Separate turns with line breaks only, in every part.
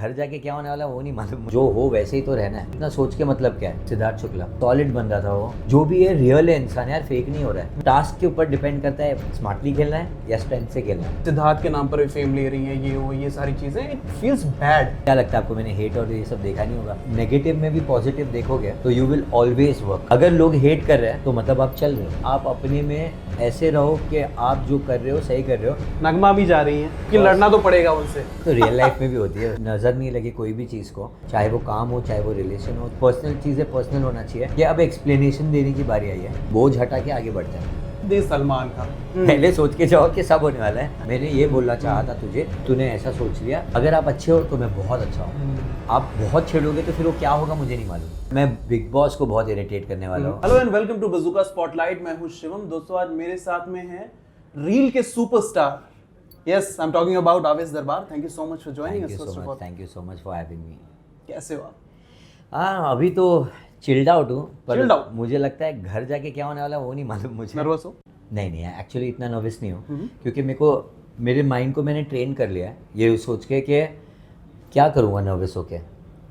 घर जाके क्या होने वाला है वो नहीं मालूम। जो हो वैसे ही तो रहना है, इतना सोच के मतलब क्या है। सिद्धार्थ शुक्ला सॉलिड बंदा था वो। जो भी है रियल है इंसान यार, फेक नहीं हो रहा है। टास्क के ऊपर डिपेंड करता है स्मार्टली खेलना है या स्ट्रेंथ से खेलना है।
सिद्धार्थ के नाम पर भी फेम ले रही है, ये वो ये सारी चीजें, इट फील्स बैड।
क्या लगता है आपको, मैंने हेट और ये सब देखा नहीं होगा। नेगेटिव में भी पॉजिटिव देखोगे तो यू विल ऑलवेज वर्क। अगर लोग हेट कर रहे हैं तो मतलब आप चल रहे हो। आप अपने में ऐसे रहो कि आप जो कर रहे हो सही कर रहे हो।
नगमा भी जा रही है कि लड़ना तो पड़ेगा उनसे।
तो रियल लाइफ में भी होती है। नजर नहीं लगे कोई भी चीज़ को, चाहे वो काम हो चाहे वो रिलेशन हो, पर्सनल चीज़ें पर्सनल होना चाहिए। कि अब एक्सप्लेनेशन देने की बारी आई है, बोझ हटा के आगे बढ़ते हैं।
दे सलमान का
पहले सोच के जाओ कि सब होने वाला है। मैंने ये बोलना चाहा था तुझे, तूने ऐसा सोच लिया। अगर आप अच्छे हो तो मैं बहुत अच्छा हूँ। आप बहुत छेड़ोगे तो फिर वो क्या होगा मुझे नहीं मालूम। मैं बिग बॉस को बहुत इरिटेट करने वाला हूँ।
Hello and welcome to Bazooka spotlight. मैं हूं शिवम। दोस्तों आज मेरे साथ में हैं रील के superstar. Yes, I am talking about आवेश दरबार। Thank you so much for joining us. First of all
thank you so much for having me.
कैसे हो आप?
हाँ, अभी तो चिल्ड आउट हूँ,
Chilled out?
पर मुझे लगता है घर जाके क्या होने वाला है वो नहीं मालूम मुझे।
नर्वस हो?
नहीं, एक्चुअली इतना नर्वस नहीं हूँ, क्योंकि मेरे माइंड को मैंने ट्रेन कर लिया है ये सोच के कि क्या करूँगा नर्वस होके,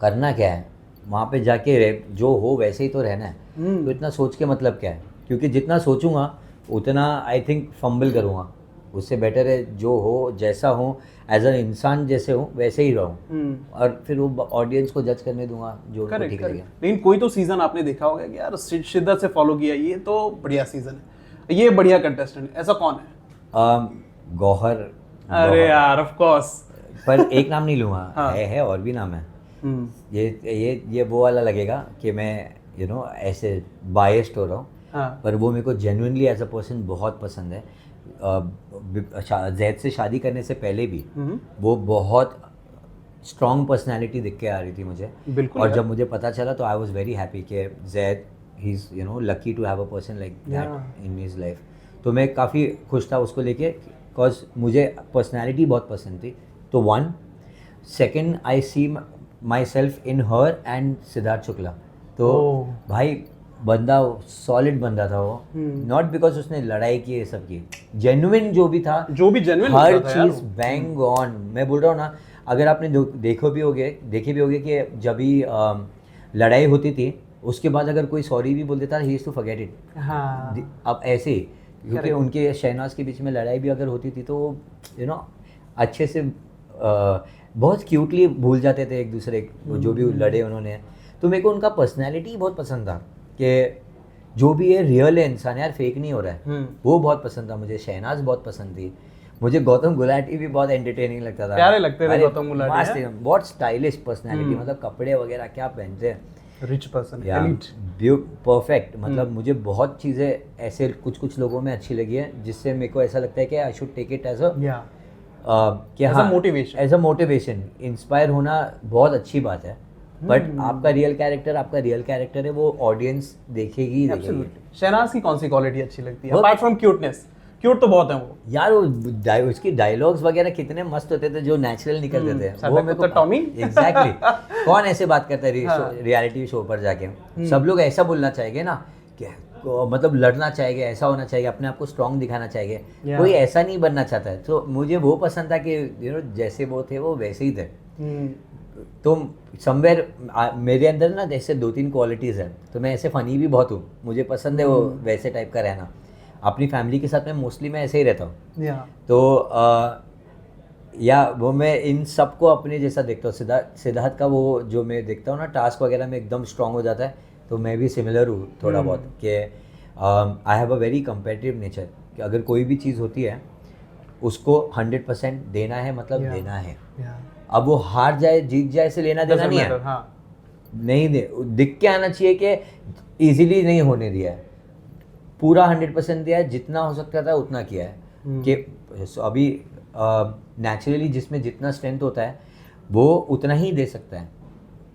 करना क्या है वहाँ पे जाके, जो हो वैसे ही तो रहना है। तो इतना सोच के मतलब क्या है, क्योंकि जितना सोचूंगा उतना आई थिंक फंबल करूँगा। उससे बेटर है जो हो जैसा हो, एज अ इंसान जैसे हो वैसे ही रहूँ, और फिर वो ऑडियंस को जज करने दूंगा जो उनको ठीक लगे।
लेकिन कोई तो सीजन आपने देखा होगा कि यार शिद्दत से फॉलो किया, ये तो बढ़िया सीजन है, ये बढ़िया कंटेस्टेंट, ऐसा कौन है?
गौहर।
अरे यार ऑफ कोर्स।
पर एक नाम नहीं लूँगा।
हाँ।
है और भी नाम है। ये वो वाला लगेगा कि मैं ऐसे बायस्ड हो रहा हूँ।
हाँ।
पर वो मेरे को जेन्युइनली एज अ पर्सन बहुत पसंद है। जैद से शादी करने से पहले भी वो बहुत स्ट्रॉन्ग पर्सनालिटी दिख के आ रही थी मुझे।
बिल्कुल
और
यार।
जब मुझे पता चला तो आई वॉज वेरी हैप्पी कि Zaid he is lucky to have a person like that in his life. तो मैं काफ़ी खुश था उसको लेके, बिकॉज मुझे पर्सनैलिटी बहुत पसंद थी। तो one second, I see myself in her and Siddharth Shukla. तो भाई बंदा सॉलिड बंदा था वो। नॉट बिकॉज उसने लड़ाई की ये सब की, जेन्युइन जो भी था,
जो भी genuine
her cheese bang on. मैं बोल रहा हूँ ना, अगर आपने देखे भी होगे कि जब भी लड़ाई होती थी उसके बाद अगर कोई सॉरी भी बोल देता ही यूज्ड टू फॉरगेट इट।
हाँ।
अब ऐसे ही, क्योंकि उनके शहनाज के बीच में लड़ाई भी अगर होती थी तो अच्छे से बहुत क्यूटली भूल जाते थे एक दूसरे को, जो भी लड़े उन्होंने। तो मेरे को उनका पर्सनैलिटी बहुत पसंद था कि जो भी है रियल है इंसान यार, फेक नहीं हो रहा है। वो बहुत पसंद था मुझे। शहनाज बहुत पसंद थी मुझे। गौतम गुलाटी भी बहुत एंटरटेनिंग लगता था।
प्यारे लगते थे गौतम गुलाटी।
बहुत स्टाइलिश पर्सनैलिटी, मतलब कपड़े वगैरह क्या पहनते हैं,
रिच पर्सन,
परफेक्ट। मतलब मुझे बहुत चीज़ें ऐसे कुछ लोगों में अच्छी लगी है जिससे मेरे को ऐसा लगता है कि I should take it as a motivation. Inspire होना बहुत अच्छी बात है, बट आपका रियल कैरेक्टर है, वो ऑडियंस देखेगी।
शहनाज की कौन सी क्वालिटी अच्छी लगती है अपार्ट फ्रॉम क्यूटनेस? क्यूट तो बहुत है वो
यार। वो उसकी डायलॉग्स वगैरह कितने मस्त होते थे जो नेचुरल निकलते थे। वो मेरे को
टॉमी
एग्जैक्टली कौन ऐसे बात करता है रियलिटी शो पर जाके। सब लोग ऐसा बोलना चाहेंगे ना कि मतलब लड़ना चाहेंगे, ऐसा होना चाहिए, अपने आप को स्ट्रांग दिखाना चाहिए। कोई ऐसा नहीं बनना चाहता है। तो मुझे वो पसंद था कि जैसे वो थे वो वैसे ही थे। तो समवेयर मेरे अंदर ना जैसे 2-3 क्वालिटीज़ है। तो मैं ऐसे फ़नी भी बहुत हूँ, मुझे पसंद है वो वैसे टाइप का रहना। अपनी फैमिली के साथ में मोस्टली मैं ऐसे ही रहता हूँ। तो वो मैं इन सबको अपने जैसा देखता हूँ। सिद्धार्थ का वो जो मैं देखता हूँ ना, टास्क वगैरह में एकदम स्ट्रांग हो जाता है। तो मैं भी सिमिलर हूँ थोड़ा बहुत कि I have a very competitive nature, कि अगर कोई भी चीज़ होती है उसको 100% देना है, मतलब देना है। अब वो हार जाए जीत जाए से लेना देना नहीं है। नहीं दिख के आना चाहिए कि इजीली नहीं होने दिया है, पूरा 100% दिया है, जितना हो सकता था उतना किया है। कि अभी नेचुरली जिसमें जितना स्ट्रेंथ होता है वो उतना ही दे सकता है।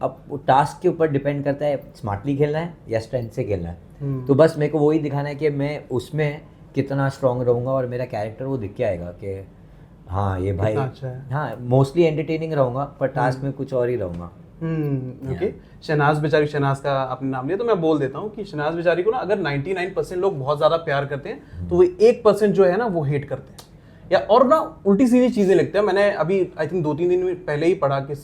अब वो टास्क के ऊपर डिपेंड करता है स्मार्टली खेलना है या स्ट्रेंथ से खेलना है। तो बस मेरे को वही दिखाना है कि मैं उसमें कितना स्ट्रांग रहूँगा, और मेरा कैरेक्टर वो दिख के आएगा कि हाँ ये भाई
अच्छा है।
हाँ, मोस्टली एंटरटेनिंग रहूँगा पर टास्क में कुछ और ही रहूँगा।
ओके। शहनाज बेचारी, शहनाज का आपने नाम लिया तो मैं बोल देता हूँ कि शहनाज बेचारी को ना अगर 99% लोग बहुत ज़्यादा प्यार करते हैं तो वो 1% जो है ना वो हेट करते हैं। या और ना उल्टी सीधी चीजें लिखते हैं। मैंने अभी आई थिंक 2-3 दिन पहले ही पढ़ा कि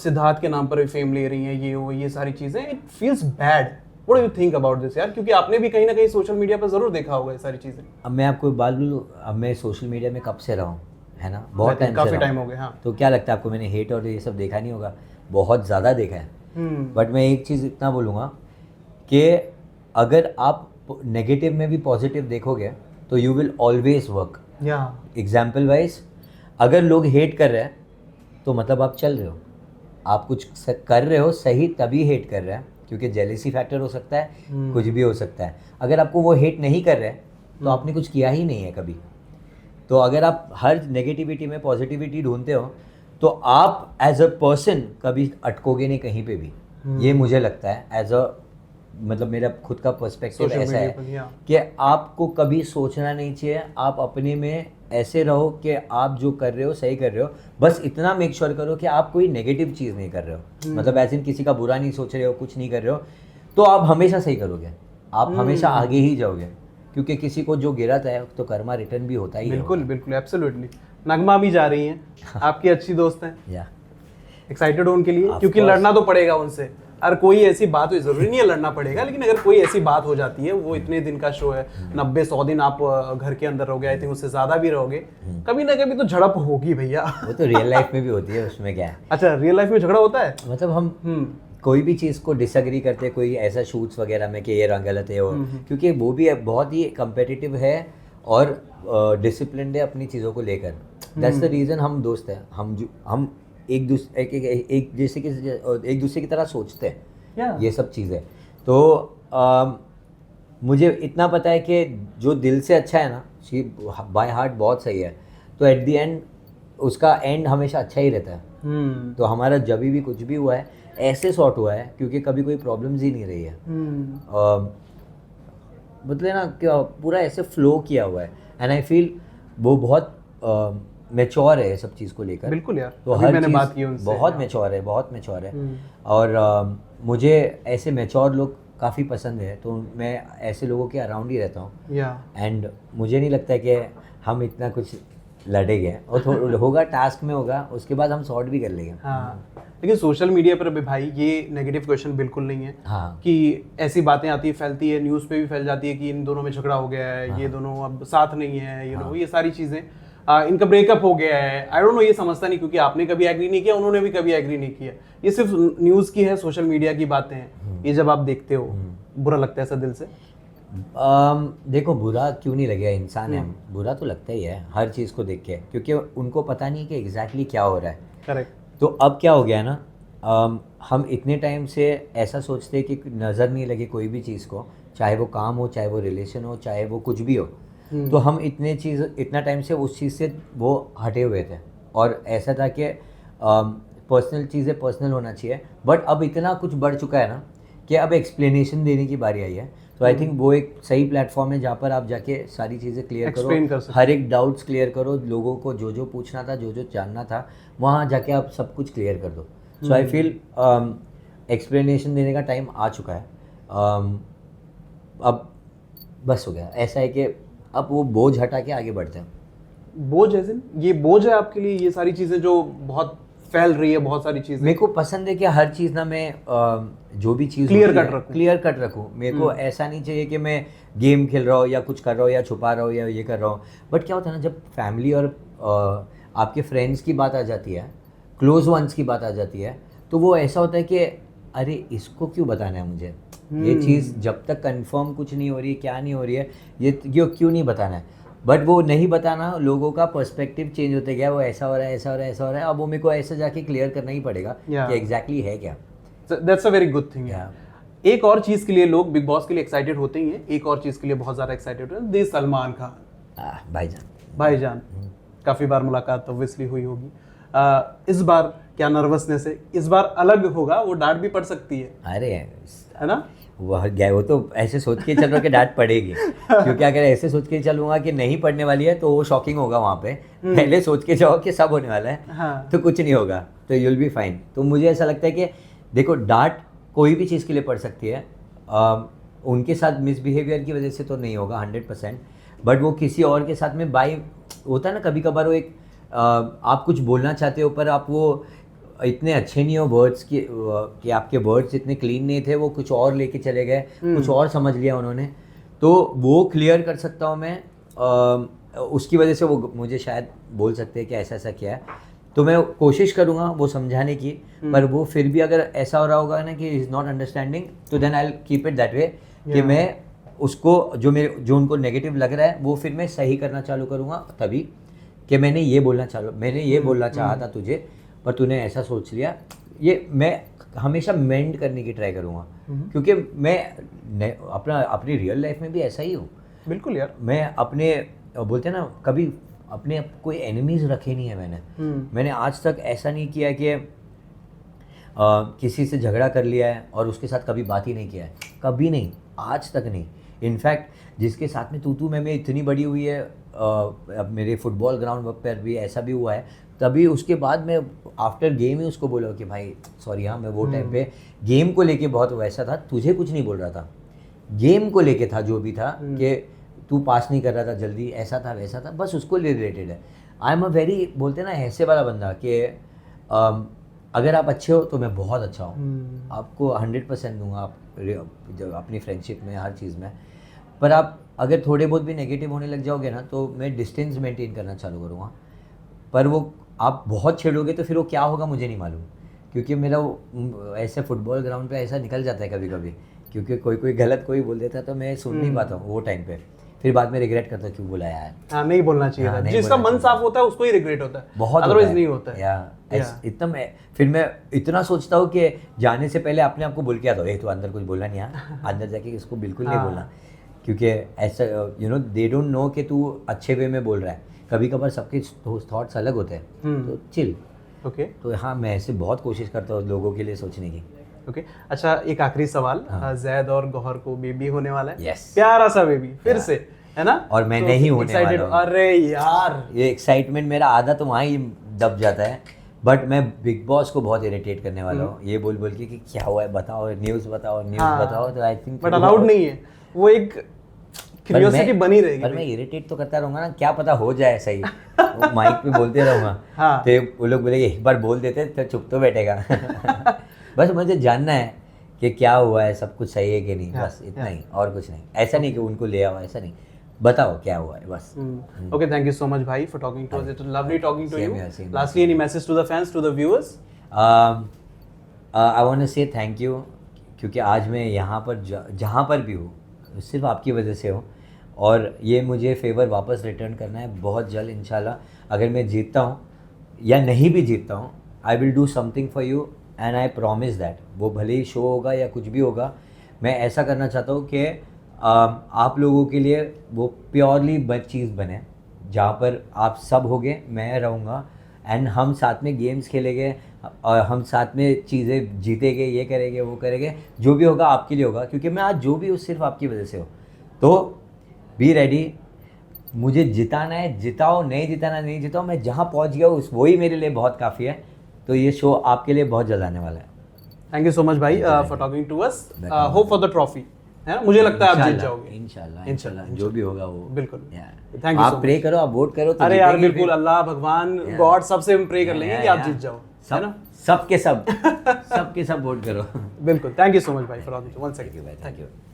सिद्धार्थ के नाम पर फेम ले रही हैं, ये सारी चीजें। It feels bad. What do you think about this यार? क्योंकि आपने भी कहीं ना कहीं सोशल मीडिया पर जरूर देखा होगा ये सारी चीजें।
अब मैं आपको एक बात बोलूँ, अब मैं सोशल मीडिया में कब से रहा हूँ, है ना, बहुत टाइम से
काफी
रहा
टाइम
हूँ।
हो गया। हाँ,
तो क्या लगता है आपको मैंने हेट और ये सब देखा नहीं होगा? बहुत ज़्यादा देखा है। बट मैं एक चीज़ इतना बोलूँगा कि अगर आप नेगेटिव में भी पॉजिटिव देखोगे तो यू विल ऑलवेज वर्क।
या
एग्जाम्पल वाइज, अगर लोग हेट कर रहे हैं तो मतलब आप चल रहे हो, आप कुछ कर रहे हो सही, तभी हेट कर रहे हैं, क्योंकि जेलेसी फैक्टर हो सकता है, कुछ भी हो सकता है। अगर आपको वो हेट नहीं कर रहे तो आपने कुछ किया ही नहीं है कभी। तो अगर आप हर नेगेटिविटी में पॉजिटिविटी ढूंढते हो तो आप एज अ पर्सन कभी अटकोगे नहीं कहीं पे भी। ये मुझे लगता है एज अ, मतलब मेरा खुद का पर्सपेक्टिव
Social
ऐसा
media पर,
है
yeah.
कि आपको कभी सोचना नहीं चाहिए। आप अपने में ऐसे रहो कि आप जो कर रहे हो सही कर रहे हो, बस इतना मेक श्योर करो कि आप कोई नेगेटिव चीज़ नहीं कर रहे हो। मतलब ऐसे किसी का बुरा नहीं सोच रहे हो, कुछ नहीं कर रहे हो, तो आप हमेशा सही करोगे, आप हमेशा आगे ही जाओगे। क्योंकि किसी को जो गिराता है तो कर्मा रिटर्न भी होता ही है।
बिल्कुल बिल्कुल, एब्सोल्युटली। नगमा भी जा रही हैं, आपकी अच्छी दोस्त हैं,
या
एक्साइटेड हो उनके लिए?
Of
क्योंकि
course.
लड़ना तो पड़ेगा उनसे। और कोई ऐसी बात हुई, जरूरी नहीं है लड़ना पड़ेगा, लेकिन अगर कोई ऐसी बात हो जाती है, वो इतने दिन का शो है, 90-100 दिन आप घर के अंदर रहोगे, आई थिंक उससे ज्यादा भी रहोगे, कभी ना कभी तो झड़प होगी भैया।
वो तो रियल लाइफ में भी होती है, उसमें क्या है।
अच्छा, रियल लाइफ में झगड़ा होता है?
मतलब हम कोई भी चीज़ को डिसएग्री करते हैं, कोई ऐसा शूट्स वगैरह में कि ये रंग गलत है, वो क्योंकि वो भी बहुत ही कंपेटिटिव है और डिसिप्लिन्ड है अपनी चीज़ों को लेकर। दैट्स द रीज़न हम दोस्त हैं। हम एक दूसरे की तरह सोचते हैं।
Yeah.
ये सब चीज़ें तो मुझे इतना पता है कि जो दिल से अच्छा है ना, शी बाय हार्ट बहुत सही है, तो एट द एंड उसका एंड हमेशा अच्छा ही रहता है। तो हमारा जब भी कुछ भी हुआ है ऐसे सॉर्ट हुआ है क्योंकि कभी कोई प्रॉब्लम्स ही नहीं रही है। मतलब ना क्या पूरा ऐसे फ्लो किया हुआ है, एंड आई फील वो बहुत मैच्योर है सब चीज़ को लेकर।
बिल्कुल यार,
तो
अभी
हर
मैंने
चीज़
बात की उनसे,
बहुत मैच्योर है, बहुत मैच्योर है। और मुझे ऐसे मैच्योर लोग काफ़ी पसंद है, तो मैं ऐसे लोगों के अराउंड ही रहता हूँ।
या
एंड मुझे नहीं लगता कि हम इतना कुछ लड़ेंगे, और होगा टास्क में होगा, उसके बाद हम सॉर्ट भी कर लेंगे।
हाँ, लेकिन सोशल मीडिया पर भी भाई ये नेगेटिव क्वेश्चन बिल्कुल नहीं है।
हाँ,
कि ऐसी बातें आती है, फैलती है, न्यूज़ पे भी फैल जाती है कि इन दोनों में झगड़ा हो गया है, ये दोनों अब साथ नहीं है, ये सारी चीज़ें, इनका ब्रेकअप हो गया है। आई डोंट नो, ये समझता नहीं, क्योंकि आपने कभी एग्री नहीं किया, उन्होंने भी कभी एग्री नहीं किया। ये सिर्फ न्यूज़ की है, सोशल मीडिया की बातें हैं। ये जब आप देखते हो, बुरा लगता है ऐसा दिल से?
देखो, बुरा क्यों नहीं लगेगा, इंसान है, बुरा तो लगता ही है हर चीज़ को देख के, क्योंकि उनको पता नहीं कि एग्जैक्टली क्या हो रहा है।
करेक्ट।
तो अब क्या हो गया ना, हम इतने टाइम से ऐसा सोचते हैं कि नज़र नहीं लगे कोई भी चीज़ को, चाहे वो काम हो, चाहे वो रिलेशन हो, चाहे वो कुछ भी हो। तो हम इतना टाइम से उस चीज़ से वो हटे हुए थे, और ऐसा था कि पर्सनल चीज़ें पर्सनल होना चाहिए। बट अब इतना कुछ बढ़ चुका है ना कि अब एक्सप्लेनेशन देने की बारी आई है। तो आई थिंक वो एक सही प्लेटफॉर्म है जहाँ पर आप जाके सारी चीज़ें क्लियर करो, हर एक डाउट्स क्लियर करो, लोगों को जो जो पूछना था, जो जो जानना था, वहाँ जाके आप सब कुछ क्लियर कर दो। सो आई फील एक्सप्लेनेशन देने का टाइम आ चुका है। अब बस हो गया, ऐसा है कि अब वो बोझ हटा के आगे बढ़ते हैं।
बोझ है, ये बोझ है आपके लिए, ये सारी चीज़ें जो बहुत फैल रही है, बहुत सारी चीज़ें?
मेरे को पसंद है कि हर चीज़ ना मैं जो भी चीज़ क्लियर कट रखूँ। मेरे को ऐसा नहीं चाहिए कि मैं गेम खेल रहा हूँ या कुछ कर रहा हूँ या छुपा रहा हूँ या ये कर रहा हूँ। बट क्या होता है ना, जब फैमिली और आपके फ्रेंड्स की बात आ जाती है, क्लोज वंस की बात आ जाती है, तो वो ऐसा होता है कि अरे इसको क्यों बताना है मुझे, ये चीज़ जब तक कंफर्म कुछ नहीं हो रही है, क्या नहीं हो रही है, ये क्यों नहीं बताना है। बट वो नहीं बताना, लोगों का पर्सपेक्टिव चेंज होते गया, वो ऐसा हो रहा है, ऐसा हो रहा है, ऐसा हो रहा है, अब वो मेरे को ऐसे जाके क्लियर करना ही पड़ेगा कि एग्जैक्टली है क्या।
That's a very good thing. एक और चीज़ के लिए लोग बिग बॉस के लिए एक्साइटेड होते ही हैं, एक और चीज़ के लिए बहुत ज़्यादा एक्साइटेड होते हैं, दिस सलमान खान। भाईजान काफ़ी बार मुलाकात ऑब्वियसली हुई होगी। इस बार क्या नर्वसनेस है? इस बार अलग होगा, वो डांट भी पड़ सकती है।
अरे
है ना,
वो तो ऐसे सोच के चल रहा कि डांट पड़ेगी, क्योंकि अगर ऐसे सोच के चलूंगा कि नहीं पड़ने वाली है तो वो शॉकिंग होगा वहाँ पे। पहले सोच के जाओ कि सब होने वाला है,
हाँ।
तो कुछ नहीं होगा, तो यूल बी फाइन। तो मुझे ऐसा लगता है कि देखो, डांट कोई भी चीज़ के लिए पड़ सकती है, उनके साथ मिसबिहेवियर की वजह से तो नहीं होगा 100%, बट वो किसी और के साथ में बाई होता है ना, कभी कभार वो एक आप कुछ बोलना चाहते हो पर आप वो इतने अच्छे नहीं हो वर्ड्स कि आपके वर्ड्स इतने क्लीन नहीं थे, वो कुछ और लेके चले गए, कुछ और समझ लिया उन्होंने, तो वो क्लियर कर सकता हूँ मैं। उसकी वजह से वो मुझे शायद बोल सकते हैं कि ऐसा ऐसा किया है, तो मैं कोशिश करूँगा वो समझाने की, पर वो फिर भी अगर ऐसा हो रहा होगा ना कि इज़ नॉट अंडरस्टैंडिंग, तो then I will keep it that way कि मैं उसको जो उनको नेगेटिव लग रहा है वो फिर मैं सही करना चालू करूँगा, तभी कि मैंने ये बोलना चाहा था तुझे, पर तूने ऐसा सोच लिया। ये मैं हमेशा मेंड करने की ट्राई करूँगा, क्योंकि मैं अपनी रियल लाइफ में भी ऐसा ही हूँ।
बिल्कुल यार,
मैं अपने बोलते हैं ना, कभी अपने कोई एनिमीज रखे नहीं है मैंने आज तक ऐसा नहीं किया कि किसी से झगड़ा कर लिया है और उसके साथ कभी बात ही नहीं किया है, कभी नहीं, आज तक नहीं। इनफैक्ट जिसके साथ में तू मैं इतनी बड़ी हुई है, अब मेरे फुटबॉल ग्राउंड पर भी ऐसा भी हुआ है, तभी उसके बाद मैं आफ्टर गेम ही उसको बोला कि भाई सॉरी, हाँ मैं वो टाइम पे गेम को लेके बहुत वैसा था, तुझे कुछ नहीं बोल रहा था, गेम को लेके था जो भी था, कि तू पास नहीं कर रहा था जल्दी, ऐसा था वैसा था, बस उसको रिलेटेड है। आई एम अ वेरी, बोलते हैं ना ऐसे वाला बंदा कि अगर आप अच्छे हो तो मैं बहुत अच्छा हूँ, आपको 100% दूंगा आप अपनी फ्रेंडशिप में, हर चीज़ में। पर आप अगर थोड़े बहुत भी नेगेटिव होने लग जाओगे ना, तो मैं डिस्टेंस मेंटेन करना चालू करूँगा। पर वो आप बहुत छेड़ोगे तो फिर वो क्या होगा मुझे नहीं मालूम, क्योंकि मेरा वो ऐसे फुटबॉल ग्राउंड पे ऐसा निकल जाता है कभी कभी, क्योंकि कोई गलत कोई बोल देता है तो मैं सुन नहीं पाता हूँ वो टाइम पे, फिर बाद में रिग्रेट करता हूँ क्यों बोला यार।
हाँ, नहीं बोलना चाहिए था। जिसका मन साफ होता है उसको ही रिग्रेट होता है,
बहुत,
अदरवाइज नहीं होता है।
इतना फिर मैं इतना सोचता हूँ कि जाने से पहले अपने आप को बोल के आता हूँ, तो अंदर कुछ बोलना नहीं है, अंदर जाके इसको बिल्कुल नहीं बोलना, क्योंकि ऐसा दे डोंट नो कि तू अच्छे वे में बोल रहा है, कभी कभार सबके थॉट्स अलग होते हैं, तो चिल।
ओके,
तो हाँ, मैं ऐसे बहुत कोशिश करता हूँ लोगों के लिए सोचने की।
ओके, अच्छा एक आखिरी सवाल, जैद और गौहर को बेबी होने वाला है।
यस,
प्यारा सा बेबी फिर से, है ना?
और मैं नहीं होने वाला हूँ।
अरे यार,
ये एक्साइटमेंट मेरा आधा तो वहाँ ही दब जाता है, बट मैं बिग बॉस को बहुत इरिटेट करने वाला हूँ ये बोल बोल के कि क्या हुआ है बताओ, न्यूज़ बताओ। तो आई थिंक
बट अलाउड नहीं है, वो एक क्यूरियोसिटी बनी रहेगी।
पर मैं इरिटेट तो करता रहूंगा ना, क्या पता हो जाए सही, वो माइक पे बोलते रहूंगा।
हाँ।
तो वो लोग बोलेंगे एक बार बोल देते तो चुप तो बैठेगा। बस मुझे जानना है कि क्या हुआ है, सब कुछ सही है कि नहीं, बस इतना ही, और कुछ नहीं। ऐसा नहीं कि उनको ले आओ, ऐसा नहीं, बताओ क्या हुआ है बस।
Okay, thank you so much भाई for talking to us, it was lovely talking to you. Lastly any message to the fans, to the viewers?
I want to say thank you, क्योंकि आज मैं यहाँ पर जहाँ पर भी हूँ सिर्फ आपकी वजह से हो, और ये मुझे फेवर वापस रिटर्न करना है बहुत जल्द इंशाल्लाह। अगर मैं जीतता हूँ या नहीं भी जीतता हूँ, I will do something for you and I promise that. वो भले ही शो होगा या कुछ भी होगा, मैं ऐसा करना चाहता हूँ कि आप लोगों के लिए वो प्योरली चीज़ बने, जहाँ पर आप सब होगे, मैं रहूँगा, एंड हम साथ में गेम्स खेलेंगे और हम साथ में चीज़ें जीतेंगे, ये करेंगे वो करेंगे, जो भी होगा आपके लिए होगा, क्योंकि मैं आज जो भी हूँ सिर्फ आपकी वजह से हो। तो बी रेडी, मुझे जिताना है, जिताओ, नहीं जिताना नहीं जिताओ, मैं जहाँ पहुँच गया हूँ वही मेरे लिए बहुत काफ़ी है। तो ये शो आपके लिए बहुत जल्द आने वाला है।
थैंक यू सो मच भाई for talking to us, hope for the trophy, है ना? मुझे लगता है आप जीत जाओगे
इंशाल्लाह, जो भी होगा वो।
बिल्कुल,
थैंक यू। आप प्रे करो, आप वोट करो, तो
अरे यार बिल्कुल, अल्लाह भगवान गॉड सबसे हम प्रे कर लेंगे कि आप जीत जाओ, है ना?
सबके सब वोट करो।
बिल्कुल, थैंक यू सो मच भाई for talking to one second, thank you.